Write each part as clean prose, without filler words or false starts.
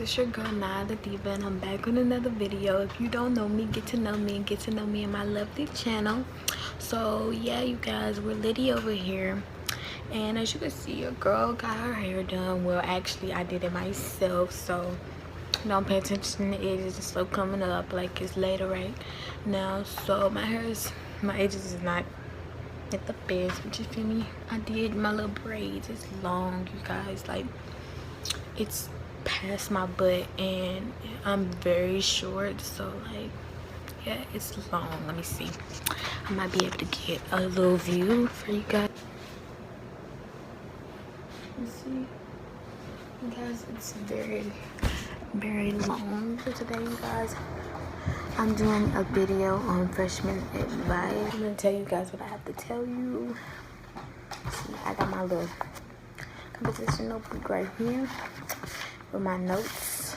it's your girl Naya the Diva, and I'm back on another video. If you don't know me, get to know me and get to know me in my lovely channel. So yeah, you guys, we're Liddy over here, and as you can see, your girl got her hair done. Well, actually I did it myself, so don't pay attention to the edges and stuff coming up like it's later right now. So my edges is not at the best, but you feel me? I did my little braids. It's long, you guys, like it's past my butt and I'm very short, so like yeah, it's long. Let me see, I might be able to get a little view for you guys. You see, you guys, it's very long for today, you guys. I'm doing a video on freshman advice. I'm gonna tell you guys what I have to tell you. See, I got my little composition notebook right here with my notes.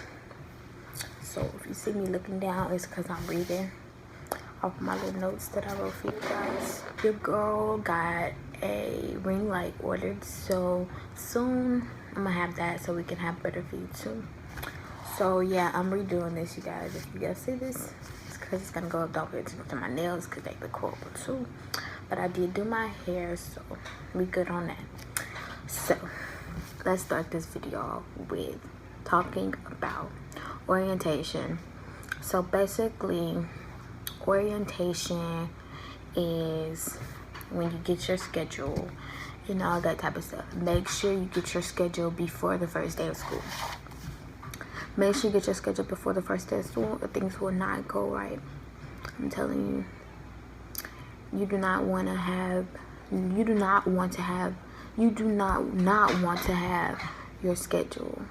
So if you see me looking down, it's because I'm reading off my little notes that I wrote for you guys. Your girl got a ring light ordered, so soon I'm gonna have that so we can have better view too. So yeah, I'm redoing this, you guys. If you guys see this, it's because it's gonna go up. Don't pay attention to my nails because they look horrible too. But I did do my hair, so we good on that. So let's start this video off with talking about orientation. So basically, orientation is when you get your schedule and all that type of stuff. Make sure you get your schedule before the first day of school. Make sure you get your schedule before the first day of school, or things will not go right. I'm telling you, you do not want to have your schedule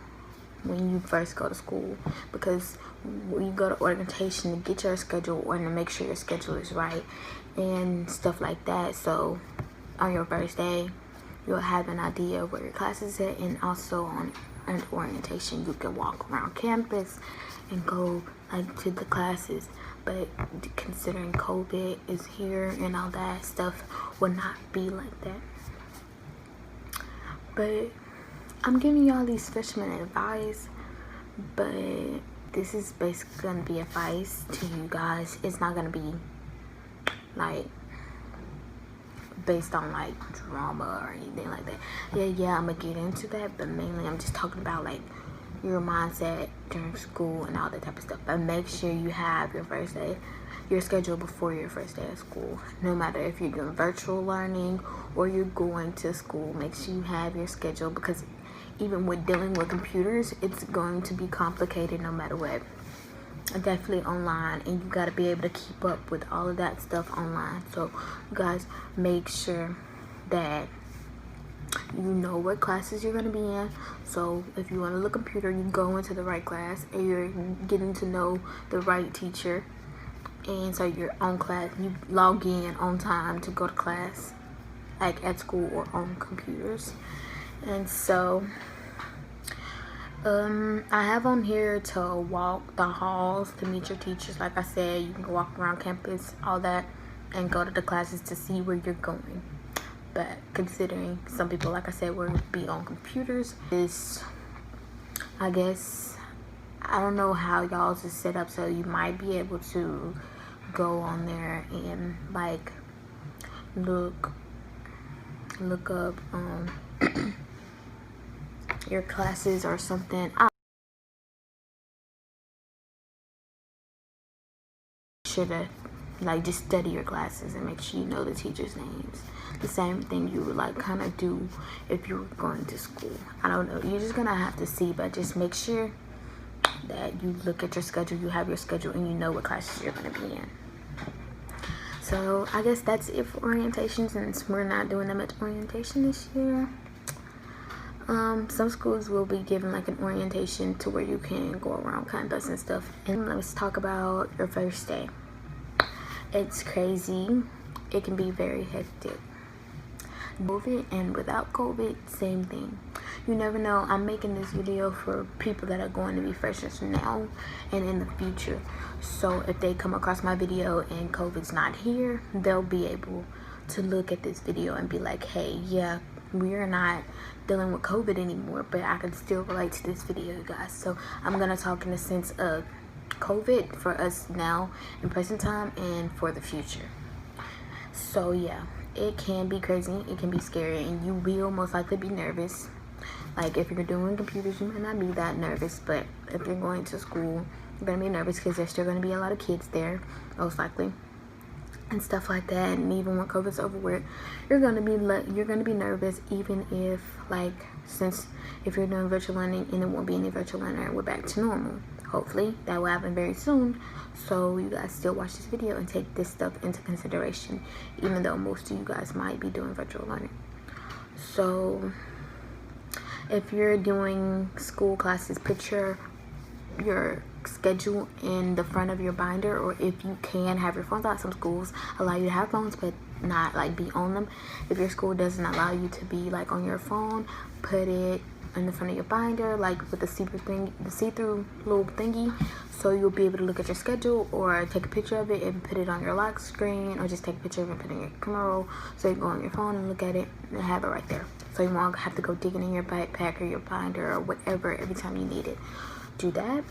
when you first go to school, because when you go to orientation to get your schedule and to make sure your schedule is right and stuff like that, so on your first day you'll have an idea of where your class is at, and also on an orientation you can walk around campus and go like to the classes. But considering COVID is here and all that stuff will not be like that. But I'm giving y'all these freshman advice, but this is basically gonna be advice to you guys. It's not gonna be like based on like drama or anything like that. Yeah, I'm gonna get into that, but mainly I'm just talking about like your mindset during school and all that type of stuff. But make sure you have your schedule before your first day of school. No matter if you're doing virtual learning or you're going to school, make sure you have your schedule, because even with dealing with computers, it's going to be complicated no matter what. Definitely online, and you got to be able to keep up with all of that stuff online. So you guys, make sure that you know what classes you're going to be in. So if you want to learn computer, you go into the right class, and you're getting to know the right teacher, and so you're on class, you log in on time to go to class, like at school or on computers. And so I have on here to walk the halls to meet your teachers. Like I said, you can walk around campus, all that, and go to the classes to see where you're going. But considering some people, like I said, will be on computers, I guess, I don't know how y'all's is set up, so you might be able to go on there and like look up your classes or something. Should have like just study your classes and make sure you know the teachers' names. The same thing you would like kind of do if you were going to school. I don't know, you're just gonna have to see, but just make sure that you look at your schedule, you have your schedule, and you know what classes you're gonna be in. So I guess that's it for orientation, since we're not doing that much orientation this year. Some schools will be giving like an orientation to where you can go around campus and stuff. And let's talk about your first day. It's crazy. It can be very hectic. COVID and without COVID, same thing. You never know. I'm making this video for people that are going to be freshmen now and in the future. So if they come across my video and COVID's not here, they'll be able to look at this video and be like, hey, yeah, we're not dealing with COVID anymore, but I can still relate to this video, guys. So I'm gonna talk in the sense of COVID for us now in present time and for the future. So yeah, it can be crazy, it can be scary, and you will most likely be nervous. Like if you're doing computers, you might not be that nervous, but if you're going to school, you're gonna be nervous because there's still gonna be a lot of kids there, most likely, and stuff like that. And even when COVID's over with, you're gonna be nervous, even if, like, since if you're doing virtual learning and it won't be any virtual learning and we're back to normal. Hopefully that will happen very soon. So you guys still watch this video and take this stuff into consideration, even though most of you guys might be doing virtual learning. So if you're doing school classes, put your schedule in the front of your binder, or if you can have your phones out. Some schools allow you to have phones but not like be on them. If your school doesn't allow you to be like on your phone, put it in the front of your binder, like with the see-through little thingy, so you'll be able to look at your schedule, or take a picture of it and put it on your lock screen, or just take a picture of it and put it in your camera roll, so you can go on your phone and look at it and have it right there, so you won't have to go digging in your backpack or your binder or whatever every time you need it. Do that,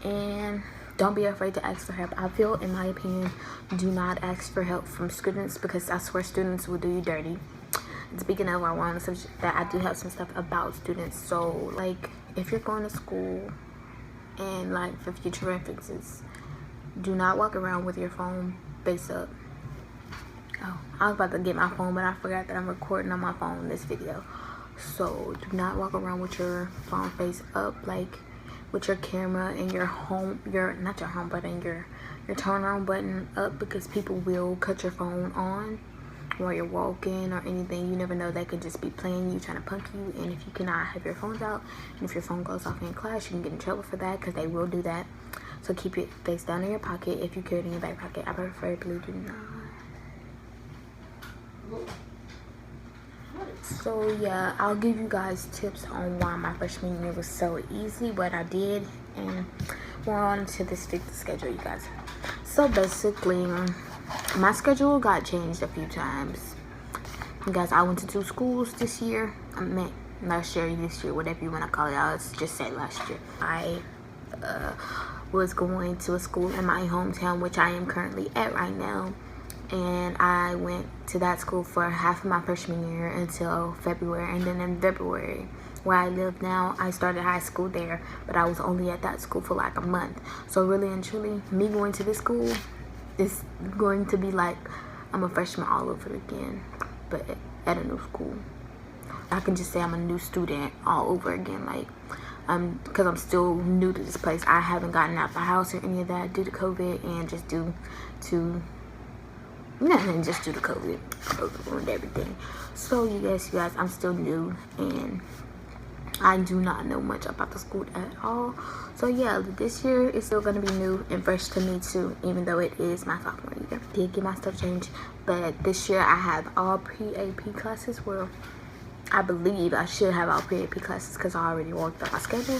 and don't be afraid to ask for help. I feel, in my opinion, do not ask for help from students, because I swear students will do you dirty. And speaking of, I want to that I do have some stuff about students. So like, if you're going to school, and like for future references, do not walk around with your phone face up. Oh, I was about to get my phone, but I forgot that I'm recording on my phone this video. So do not walk around with your phone face up, like with your camera and your not your home button, your turn on button up, because people will cut your phone on while you're walking or anything. You never know, they could just be playing you, trying to punk you. And if you cannot have your phones out, and if your phone goes off in class, you can get in trouble for that, because they will do that. So keep it face down in your pocket. If you carry it in your back pocket, I preferably do not. So yeah, I'll give you guys tips on why my freshman year was so easy, what I did, and we're on to this fixed schedule, you guys. So basically, my schedule got changed a few times. You guys, I went to 2 schools this year. I meant last year, this year, whatever you want to call it. I was just say last year. I was going to a school in my hometown, which I am currently at right now. And I went to that school for half of my freshman year until February. And then in February, where I live now, I started high school there, but I was only at that school for like a month. So really and truly, me going to this school is going to be like I'm a freshman all over again, but at a new school. I can just say I'm a new student all over again, like because I'm still new to this place. I haven't gotten out the house or any of that due to COVID, and just due to COVID. COVID ruined everything. So you guys, I'm still new, and I do not know much about the school at all. So yeah, this year is still gonna be new and fresh to me too, even though it is my sophomore year. Did get my stuff changed, but this year I have all pre-AP classes. Well, I believe I should have all pre-AP classes, because I already worked out my schedule.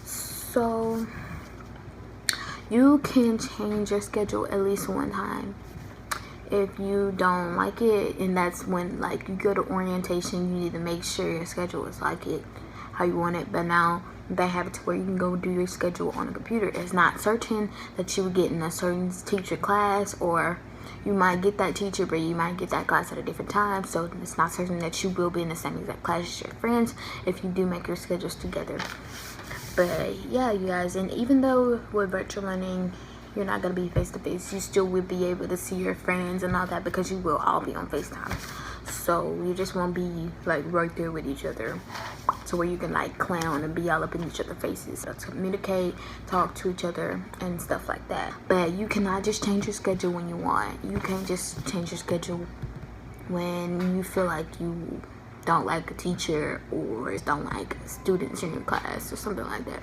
So you can change your schedule at least one time if you don't like it, and that's when, like, you go to orientation, you need to make sure your schedule is like it, how you want it. But now they have it to where you can go do your schedule on a computer. It's not certain that you would get in a certain teacher class, or you might get that teacher, but you might get that class at a different time. So it's not certain that you will be in the same exact class as your friends if you do make your schedules together. But yeah, you guys, and even though with virtual learning, you're not going to be face to face, you still will be able to see your friends and all that, because you will all be on FaceTime. So you just won't be like right there with each other, to where you can like clown and be all up in each other's faces. So to communicate, talk to each other and stuff like that. But you cannot just change your schedule when you want. You can't just change your schedule when you feel like you don't like a teacher, or don't like students in your class or something like that.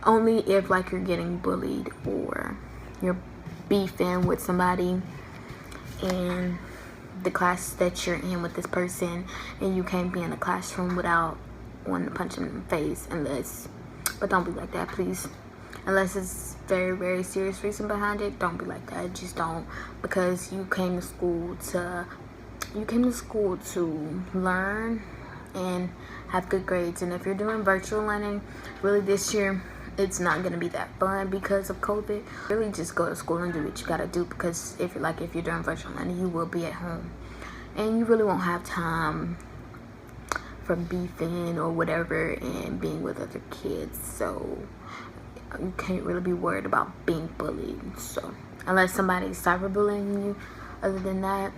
Only if like you're getting bullied, or you're beefing with somebody in the class that you're in with this person, and you can't be in the classroom without wanting to punch them in the face, but don't be like that, please. Unless it's very, very serious reason behind it, don't be like that. Just don't, because you came to school to you came to school to learn and have good grades. And if you're doing virtual learning, really this year, it's not going to be that fun because of COVID. Really just go to school and do what you got to do, because if you're doing virtual learning, you will be at home. And you really won't have time for beefing or whatever and being with other kids. So you can't really be worried about being bullied. So unless somebody's cyberbullying you, other than that,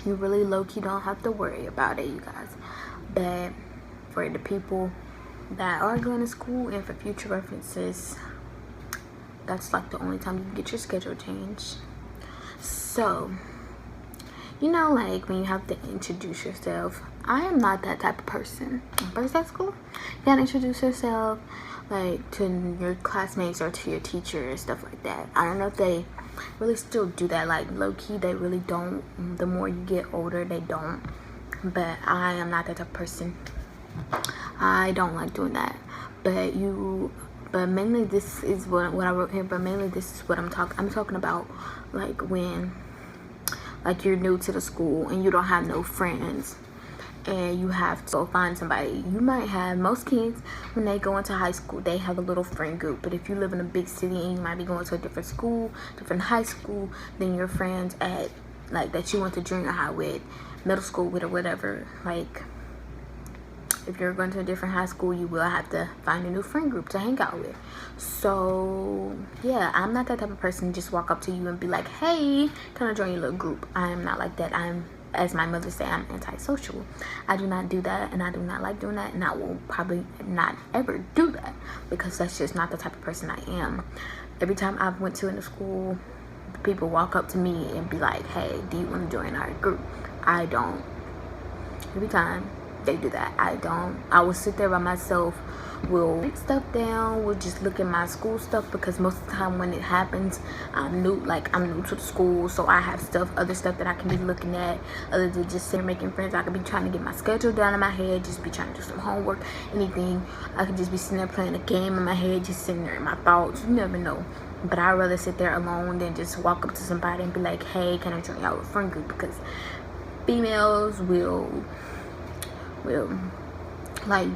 you really low-key don't have to worry about it, you guys. But for the people that are going to school and for future references, that's like the only time you can get your schedule changed. So, you know, like when you have to introduce yourself, I am not that type of person. First at school, you gotta introduce yourself like to your classmates or to your teacher and stuff like that. I don't know if they really still do that, like low-key they really don't. The more you get older, they don't. But I am not that type of person. I don't like doing that. But mainly this is what I wrote here. But mainly this is what I'm talking about, like when like you're new to the school and you don't have no friends and you have to go find somebody. You might have, most kids when they go into high school, they have a little friend group. But if you live in a big city and you might be going to a different school, different high school, then your friends at like that you went to junior high with, middle school with, or whatever, like if you're going to a different high school, you will have to find a new friend group to hang out with. So yeah, I'm not that type of person to just walk up to you and be like, hey, can I join your little group? I am not like that. I'm, as my mother say, I'm antisocial. I do not do that, and I do not like doing that, and I will probably not ever do that, because that's just not the type of person I am. Every time I went to in the school, people walk up to me and be like, hey, do you want to join our group? I don't. Every time they do that, I don't. I will sit there by myself, will write stuff down, will just look at my school stuff, because most of the time when it happens, I'm new to the school, so I have other stuff that I can be looking at other than just sitting making friends. I could be trying to get my schedule down in my head, just be trying to do some homework, anything. I could just be sitting there playing a game in my head, just sitting there in my thoughts. You never know. But I'd rather sit there alone than just walk up to somebody and be like, hey, can I join y'all friend group? Because females will like,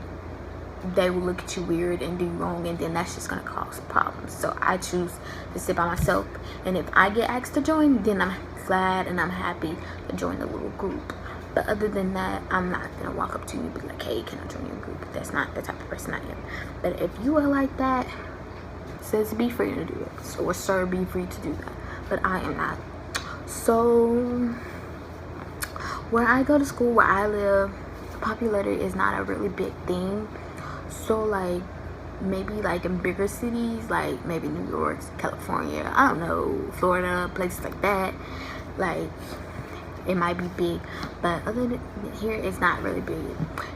they will look at you weird and do you wrong, and then that's just gonna cause problems. So I choose to sit by myself, and if I get asked to join, then I'm glad and I'm happy to join the little group. But other than that, I'm not gonna walk up to you and be like, hey, can I join your group? That's not the type of person I am. But if you are like that, it says be free to do it. So, or sir, be free to do that. But I am not. So where I go to school, where I live, popularity is not a really big thing. So like maybe like in bigger cities, like maybe New York, California, I don't know, Florida, places like that, like it might be big. But other than here, it's not really big.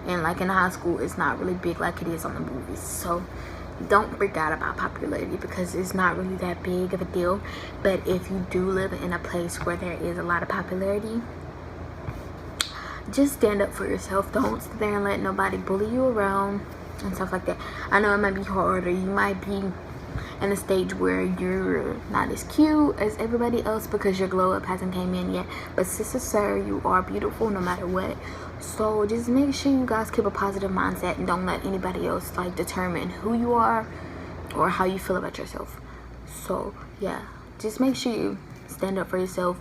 And like in high school, it's not really big like it is on the movies. So don't freak out about popularity, because it's not really that big of a deal. But if you do live in a place where there is a lot of popularity, just stand up for yourself. Don't sit there and let nobody bully you around and stuff like that. I know it might be hard, or you might be in a stage where you're not as cute as everybody else because your glow up hasn't came in yet. But sister, sir, you are beautiful no matter what. So just make sure you guys keep a positive mindset and don't let anybody else like determine who you are or how you feel about yourself. So yeah, just make sure you stand up for yourself.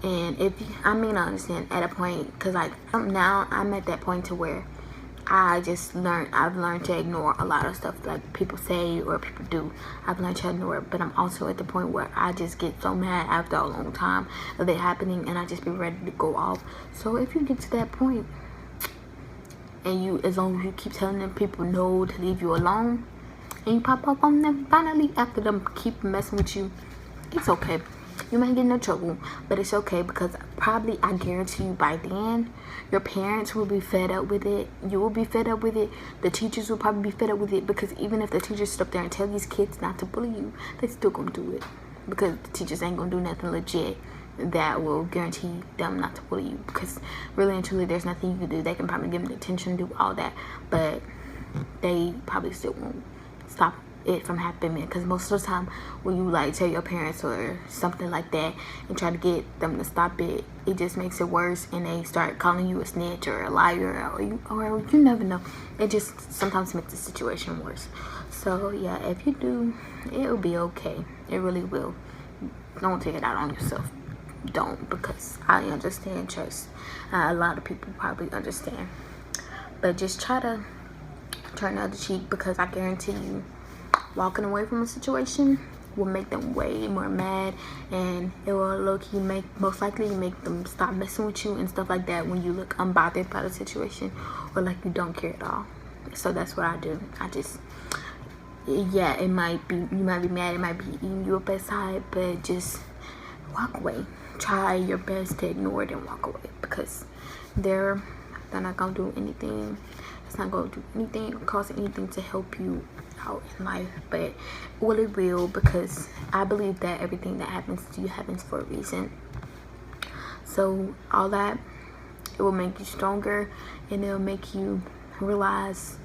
And if you, I understand at a point, because like now I'm at that point to where I've learned to ignore a lot of stuff like people say or people do. I've learned to ignore it. But I'm also at the point where I just get so mad after a long time of it happening, and I just be ready to go off. So if you get to that point, and as long as you keep telling them people no to leave you alone, and you pop up on them finally after them keep messing with you, it's okay. You might get in no trouble, but it's okay, because probably, I guarantee you, by then your parents will be fed up with it, you will be fed up with it, the teachers will probably be fed up with it, because even if the teachers sit up there and tell these kids not to bully you, they still gonna do it, because the teachers ain't gonna do nothing legit that will guarantee them not to bully you, because really and truly there's nothing you can do. They can probably give them attention, do all that, but they probably still won't stop it from happening, because most of the time when you like tell your parents or something like that and try to get them to stop it, it just makes it worse, and they start calling you a snitch or a liar, or you never know. It just sometimes makes the situation worse. So yeah, if you do, it'll be okay. It really will. Don't take it out on yourself. Don't, because I understand. Trust, a lot of people probably understand, but just try to turn the other cheek, because I guarantee you, walking away from a situation will make them way more mad, and it will low-key most likely make them stop messing with you and stuff like that when you look unbothered by the situation, or like you don't care at all. So that's what I do. I just, yeah, you might be mad, it might be eating you up inside, but just walk away. Try your best to ignore it and walk away, because they're not gonna do anything. It's not gonna do anything or cause anything to help you out in life, but well, it will, because I believe that everything that happens to you happens for a reason. So all that, it will make you stronger, and it'll make you realize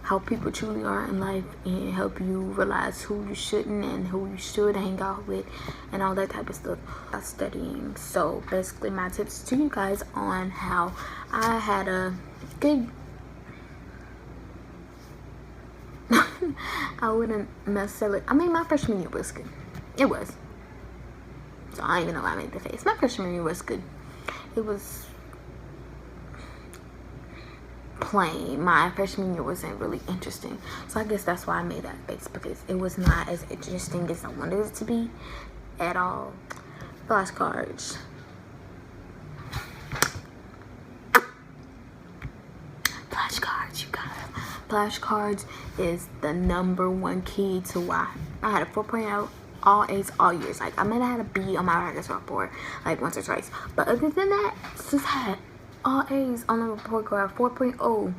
how people truly are in life, and help you realize who you shouldn't and who you should hang out with, and all that type of stuff. Studying. So basically, my tips to you guys on how I had a good I wouldn't necessarily, I mean, my freshman year was good. It was. So I don't even know why I made the face. My freshman year was good. It was plain. My freshman year wasn't really interesting. So I guess that's why I made that face, because it was not as interesting as I wanted it to be at all. Flashcards. Flashcards, you guys. Flashcards is the #1 key to why I had a 4.0, all A's, all years. Like, I might have had a B on my progress report, like, once or twice. But other than that, just had all A's on the report card. 4.0.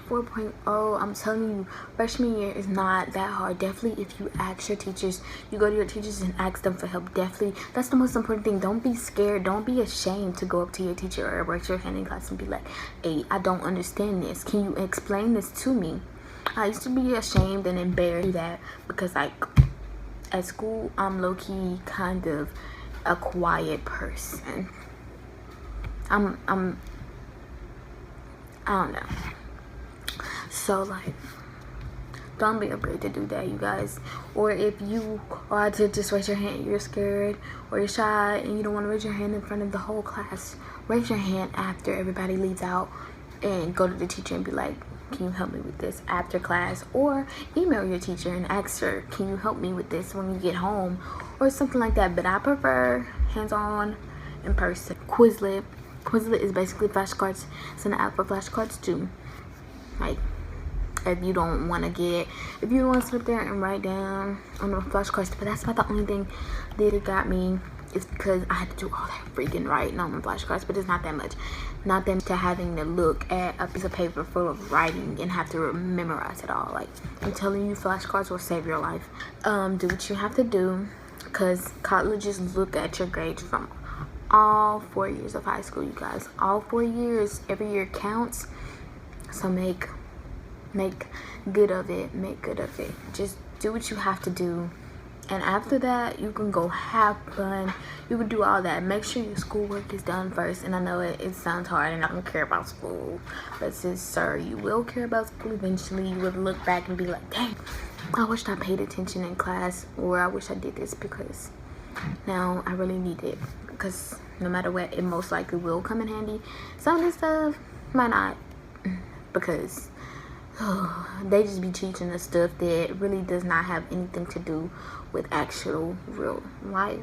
4.0. I'm telling you, freshman year is not that hard. Definitely, if you ask your teachers, you go to your teachers and ask them for help. Definitely, that's the most important thing. Don't be scared. Don't be ashamed to go up to your teacher or raise your hand in class and be like, hey, I don't understand this. Can you explain this to me? I used to be ashamed and embarrassed to do that, because like at school, I'm low-key kind of a quiet person. I don't know. So like, don't be afraid to do that, you guys. Or if you are to just raise your hand, you're scared or you're shy and you don't want to raise your hand in front of the whole class, raise your hand after everybody leaves out and go to the teacher and be like, can you help me with this after class? Or email your teacher and ask her, can you help me with this when you get home, or something like that. But I prefer hands-on, in person. Quizlet is basically flashcards. It's an app for flashcards too. Like, if you don't want to sit up there and write down on the flashcards, but that's not the only thing that it got me. It's because I had to do all that freaking writing on my flashcards, but it's not that much. Not that much to having to look at a piece of paper full of writing and have to memorize it all. Like, I'm telling you, flashcards will save your life. Do what you have to do, because colleges look at your grades from all 4 years of high school, you guys. All 4 years, every year counts. So make good of it. Just do what you have to do, and after that, you can go have fun. You can do all that. Make sure your schoolwork is done first. And I know it sounds hard and I don't care about school, but sir, you will care about school eventually. You would look back and be like, dang, I wish I paid attention in class, or I wish I did this, because now I really need it. Because no matter what, it most likely will come in handy. Some of this stuff might not, because they just be teaching us stuff that really does not have anything to do with actual real life.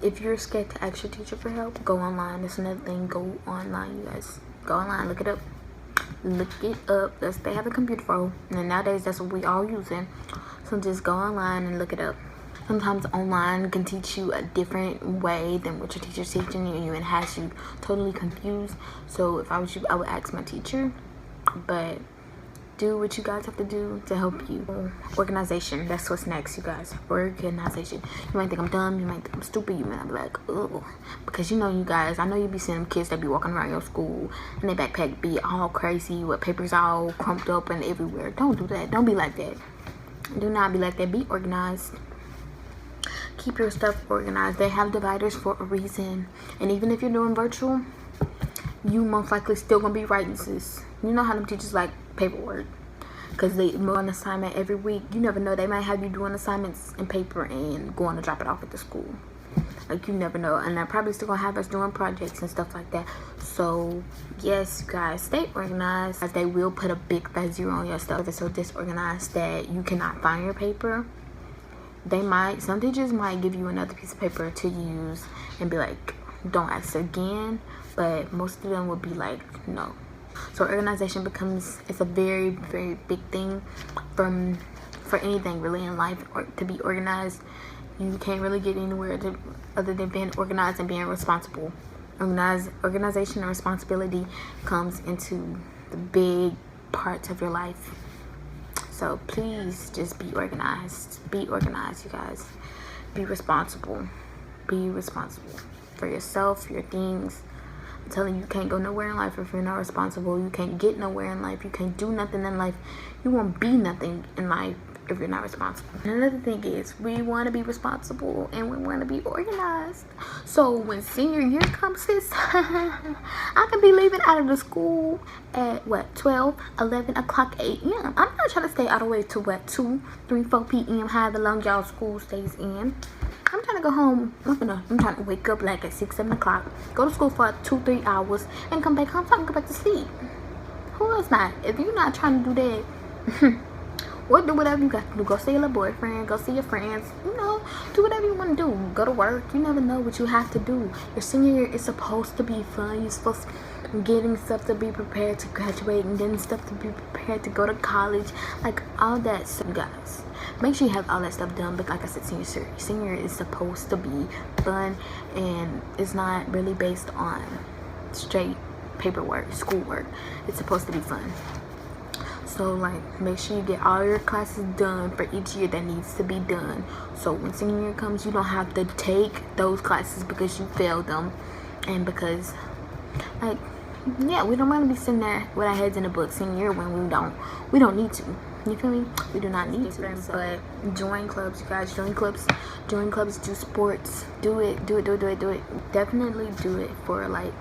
If you're scared to ask your teacher for help, go online. That's another thing. Go online, you guys. Go online, look it up. They have a computer phone, and nowadays that's what we all using. So just go online and look it up. Sometimes online can teach you a different way than what your teacher's teaching you, and has you totally confused. So if I was you, I would ask my teacher. But do what you guys have to do to help you. Organization, that's what's next, you guys. Organization. You might think I'm dumb, you might think I'm stupid, you might be like, oh, because you know, you guys, I know you be seeing them kids that be walking around your school and their backpack be all crazy with papers all crumped up and everywhere. Don't do that. Don't be like that. Do not be like that. Be organized. Keep your stuff organized. They have dividers for a reason. And even if you're doing virtual, you most likely still gonna be writing, sis. You know how them teachers like paperwork, because they move an assignment every week. You never know, they might have you doing assignments in paper and going to drop it off at the school. Like, you never know. And they're probably still gonna have us doing projects and stuff like that. So yes, you guys, stay organized, as they will put a big fat zero on your stuff if it's so disorganized that you cannot find your paper. They might, some teachers might give you another piece of paper to use and be like, don't ask again, but most of them will be like, no. So organization becomes, it's a very, very big thing for anything really in life, or to be organized. You can't really get anywhere other than being organized and being responsible. Organization and responsibility comes into the big parts of your life. So please just be organized. Be organized, you guys. Be responsible. Be responsible for yourself, your things. I'm telling you, you can't go nowhere in life if you're not responsible. You can't get nowhere in life. You can't do nothing in life. You won't be nothing in life if you're not responsible. And another thing is, we want to be responsible and we want to be organized. So when senior year comes, sis, I can be leaving out of the school at what, 12, 11 o'clock a.m. I'm not trying to stay all the way to what, 2, 3, 4 p.m. however long y'all school stays in. I'm trying to go home. I'm trying to wake up like at 6, 7 o'clock, go to school for 2, 3 hours, and come back home so I can go back to sleep. Who else not? If you're not trying to do that, or do whatever you got to do. Go see your boyfriend, go see your friends, you know, do whatever you want to do. Go to work. You never know what you have to do. Your senior year is supposed to be fun. You're supposed to getting stuff to be prepared to graduate and getting stuff to be prepared to go to college, like all that. So guys, make sure you have all that stuff done. But like I said, senior year is supposed to be fun, and it's not really based on straight paperwork, schoolwork. It's supposed to be fun. So like, make sure you get all your classes done for each year that needs to be done, so when senior year comes, you don't have to take those classes because you failed them. And because, like, yeah, we don't want to be sitting there with our heads in the book senior year when we don't need to. You feel me? We do not need to. But join clubs, you guys. Join clubs, do sports. Do it. Definitely do it for, like,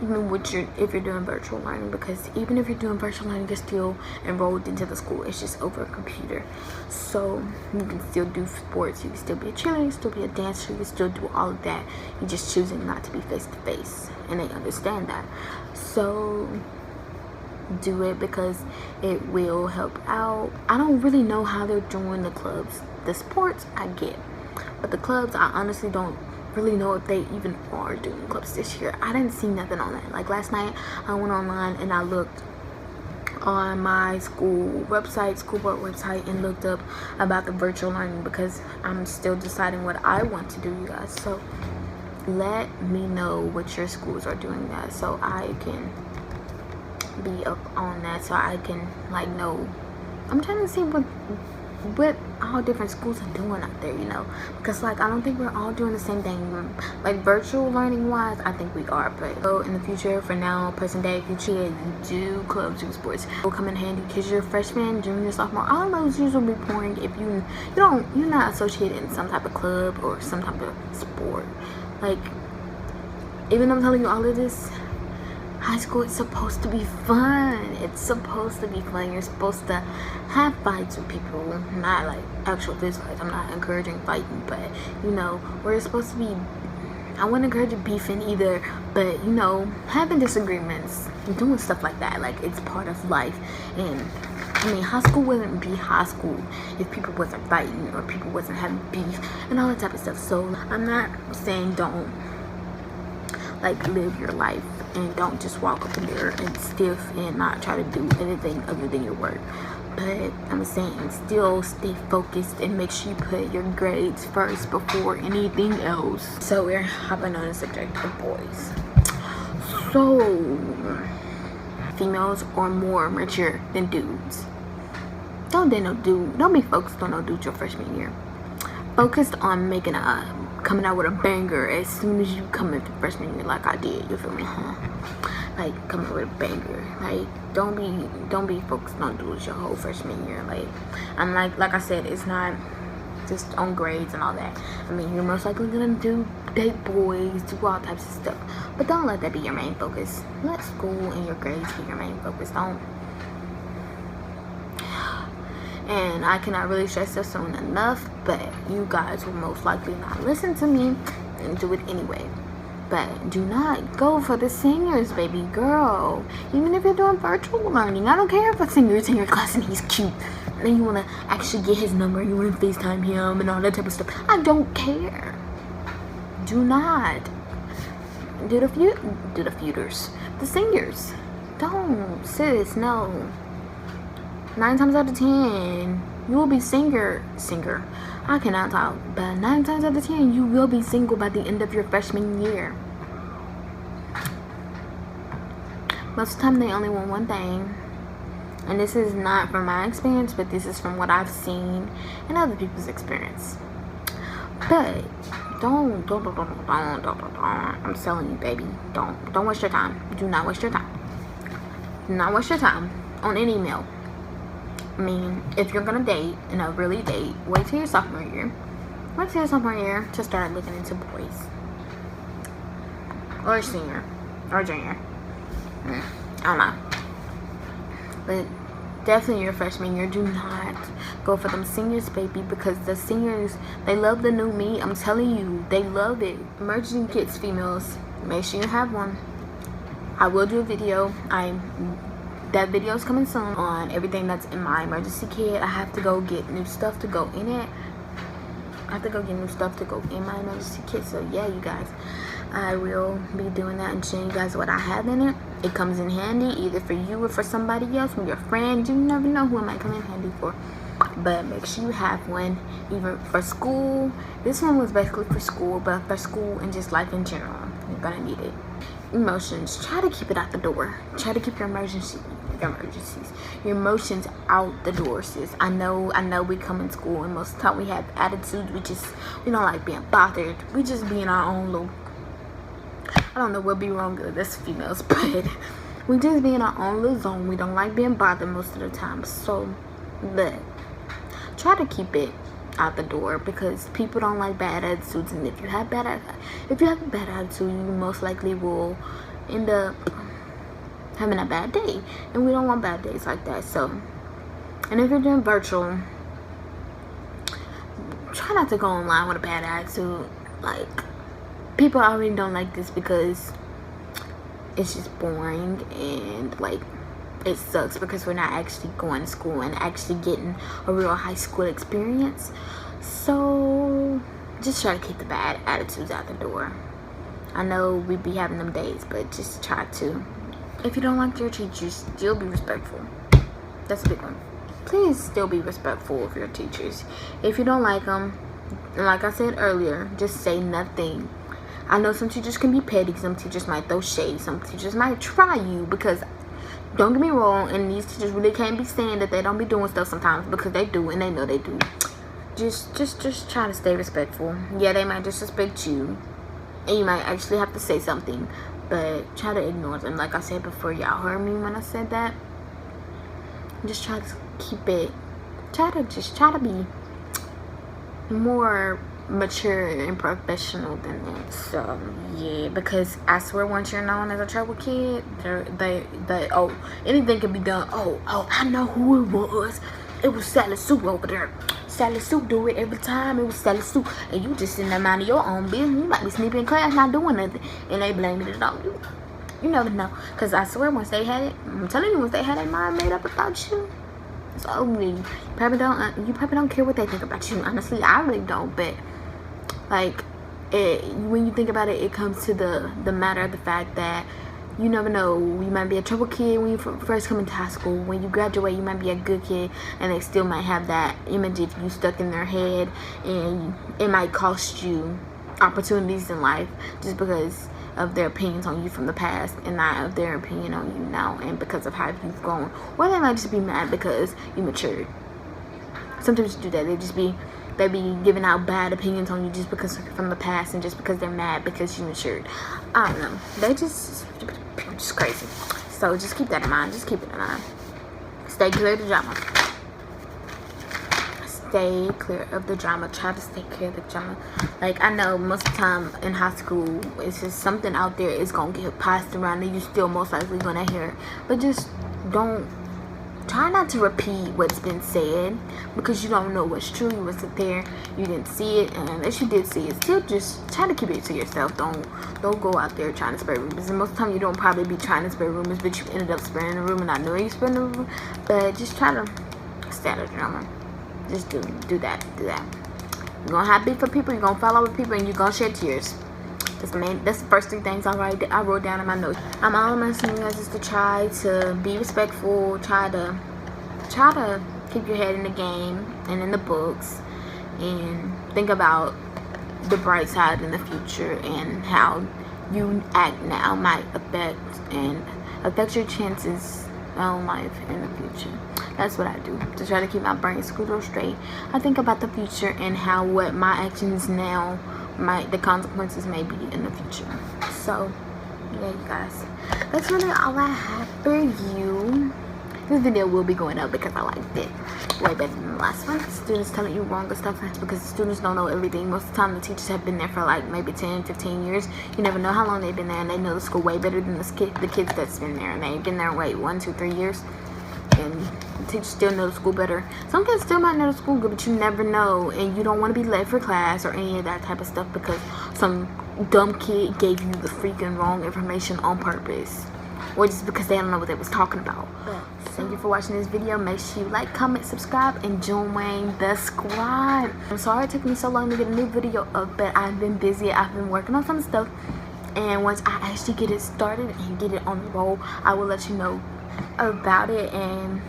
even if you're doing virtual learning, because even if you're doing virtual learning, you're still enrolled into the school. It's just over a computer. So you can still do sports, you can still be a cheerleader, you can still be a dancer, you can still do all of that. You're just choosing not to be face to face, and they understand that. So do it because it will help out. I don't really know how they're doing the clubs. The sports I get, but the clubs I honestly don't really know if they even are doing clubs this year. I didn't see nothing on that. Like last night I went online and I looked on my school board website, and looked up about the virtual learning, because I'm still deciding what I want to do, you guys. So let me know what your schools are doing, guys, so I can be up on that, so I can like know. I'm trying to see what all different schools are doing out there, you know, because like I don't think we're all doing the same thing, like virtual learning wise. I think we are, but so in the future, for now, present day, future, you do clubs, do sports, will come in handy, because you're freshman, junior, sophomore, all of those years will be boring if you're not associated in some type of club or some type of sport. Like, even though I'm telling you all of this, high school is supposed to be fun. It's supposed to be fun. You're supposed to have fights with people, not like actual fist fights. I'm not encouraging fighting, but you know, we're supposed to be, I wouldn't encourage beefing either, but you know, having disagreements, doing stuff like that, like it's part of life. And I mean, high school wouldn't be high school if people wasn't fighting or people wasn't having beef and all that type of stuff. So I'm not saying don't like live your life and don't just walk up in there and stiff and not try to do anything other than your work. But I'm saying still stay focused and make sure you put your grades first before anything else. So we're hopping on the subject of boys. So females are more mature than dudes. Don't be focused on no dude your freshman year. Focused on coming out with a banger as soon as you come into freshman year, like I did. You feel me? Like, coming with a banger. Like, don't be focused on dudes your whole freshman year. Like, I'm like I said, it's not just on grades and all that. I mean, you're most likely gonna date boys, do all types of stuff, but don't let that be your main focus. Let school and your grades be your main focus. Don't. And I cannot really stress this on enough, but you guys will most likely not listen to me and do it anyway. But do not go for the singers, baby girl. Even if you're doing virtual learning, I don't care if a singer is in your class and he's cute, and then you want to actually get his number, you want to FaceTime him and all that type of stuff. I don't care. Do not do the feuders, the singers. Don't, sis, no. 9 times out of 10, you will be singer. I cannot talk, but 9 times out of 10, you will be single by the end of your freshman year. Most of the time, they only want one thing, and this is not from my experience, but this is from what I've seen in other people's experience. But don't. I'm telling you, baby, don't waste your time. Do not waste your time. Do not waste your time on any male. I mean, if you're gonna date, really date, wait till your sophomore year. Wait till your sophomore year to start looking into boys. Or senior. Or junior. I don't know. But definitely your freshman year, do not go for them seniors, baby, because the seniors, they love the new me. I'm telling you, they love it. Emergency kits, females, make sure you have one. I will do a video. That video is coming soon on everything that's in my emergency kit. I have to go get new stuff to go in it. I have to go get new stuff to go in my emergency kit. So yeah, you guys, I will be doing that and showing you guys what I have in it. It comes in handy either for you or for somebody else, from your friend. You never know who it might come in handy for. But make sure you have one, even for school. This one was basically for school, but for school and just life in general, you're gonna need it. Emotions, try to keep it out the door. Try to keep your emotions out the door, sis. I know we come in school and most of the time we have attitudes. We don't like being bothered. We just be in our own little, I don't know what be wrong with us females, but we just be in our own little zone. We don't like being bothered most of the time. So, but try to keep it out the door, because people don't like bad attitudes, and if you have a bad attitude, you most likely will end up having a bad day, and we don't want bad days like that. So, and if you're doing virtual, try not to go online with a bad attitude. Like, people already don't like this because it's just boring, and like, it sucks because we're not actually going to school and actually getting a real high school experience. So just try to keep the bad attitudes out the door. I know we be having them days, but just try to. If you don't like your teachers, still be respectful. That's a big one. Please still be respectful of your teachers. If you don't like them, and like I said earlier, just say nothing. I know some teachers can be petty. Some teachers might throw shade. Some teachers might try you, because don't get me wrong, and these teachers really can't be saying that they don't be doing stuff sometimes, because they do, and they know they do. Just try to stay respectful. Yeah, they might disrespect you, and you might actually have to say something, but try to ignore them. Like I said before, y'all heard me when I said that. Just try to keep it. Try to be more mature and professional than that. So yeah, because I swear, once you're known as a trouble kid, anything can be done. I know who it was. It was Sally Sue over there. Sally Sue do it every time. It was Sally Sue, and you just sitting there minding your own business. You might be sleeping in class, not doing nothing, and they blaming it on you. You never know, because I swear, once they had it, I'm telling you, once they had their mind made up about you, it's over. You probably don't care what they think about you. Honestly, I really don't. But like, when you think about it, it comes to the matter of the fact that you never know. You might be a trouble kid when you first come into high school. When you graduate, you might be a good kid, and they still might have that image of you stuck in their head, and it might cost you opportunities in life just because of their opinions on you from the past and not of their opinion on you now, and because of how you've grown. Or they might just be mad because you matured. Sometimes you do that. They be giving out bad opinions on you just because from the past, and just because they're mad because you matured. I don't know. They just crazy. So just keep that in mind. Just keep it in mind. Stay clear of the drama. Stay clear of the drama. Try to stay clear of the drama. Like, I know most of the time in high school, it's just something out there is gonna get passed around and you still most likely gonna hear it. But just don't. Try not to repeat what's been said, because you don't know what's true. You wasn't there, you didn't see it, and if you did see it, still just try to keep it to yourself. Don't go out there trying to spread rumors. And most of the time you don't probably be trying to spread rumors, but you ended up spreading a rumor not knowing you spreading a rumor. But just try to stay out of drama. Just do that. You're gonna have beef for people, you're gonna fall out with people, and you're gonna shed tears. That's the first 3 things I wrote down in my notes. All I'm asking you guys is to try to be respectful. Try to keep your head in the game and in the books, and think about the bright side in the future, and how you act now might affect your chances in life in the future. That's what I do to try to keep my brain screwed on straight. I think about the future and how what my actions now the consequences may be in the future. So yeah, you guys, that's really all I have for you. This video will be going up because I liked it way better than the last one. Students telling you wrong and stuff, because the students don't know everything. Most of the time the teachers have been there for like maybe 10-15 years. You never know how long they've been there, and they know the school way better than the kids that's been there, and they've been there 1, 2, 3 years, and the teachers still know the school better. Some kids still might know the school good, but you never know, and you don't want to be late for class or any of that type of stuff because some dumb kid gave you the freaking wrong information on purpose, or just because they don't know what they was talking about. Thank you for watching this video. Make sure you like, comment, subscribe, and join the squad. I'm sorry it took me so long to get a new video up, but I've been busy. I've been working on some stuff, and once I actually get it started and get it on the roll, I will let you know about it and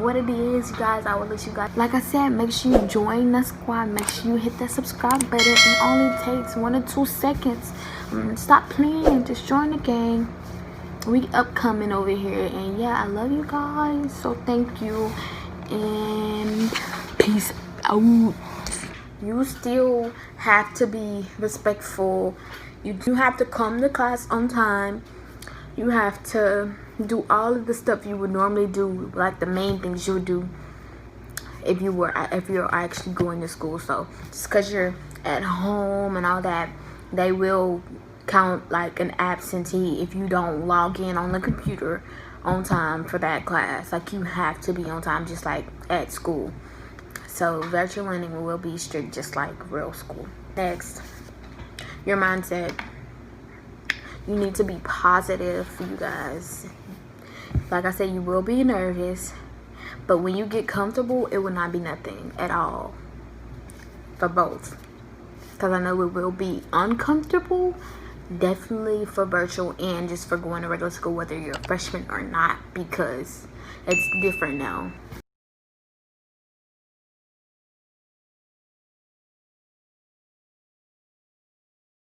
what it is, you guys. I will let you guys, like I said, make sure you join the squad. Make sure you hit that subscribe button. It only takes 1 or 2 seconds. Stop playing, just join the gang. We upcoming over here, and yeah, I love you guys, so thank you, and peace out. You still have to be respectful. You do have to come to class on time. You have to do all of the stuff you would normally do, like the main things you would do if you're actually going to school. So just because you're at home and all that, they will count like an absentee if you don't log in on the computer on time for that class. Like, you have to be on time, just like at school. So virtual learning will be strict just like real school. Next, your mindset. You need to be positive, you guys. Like I said, you will be nervous, but when you get comfortable, it will not be nothing at all for both. Because I know it will be uncomfortable, definitely for virtual and just for going to regular school, whether you're a freshman or not, because it's different now.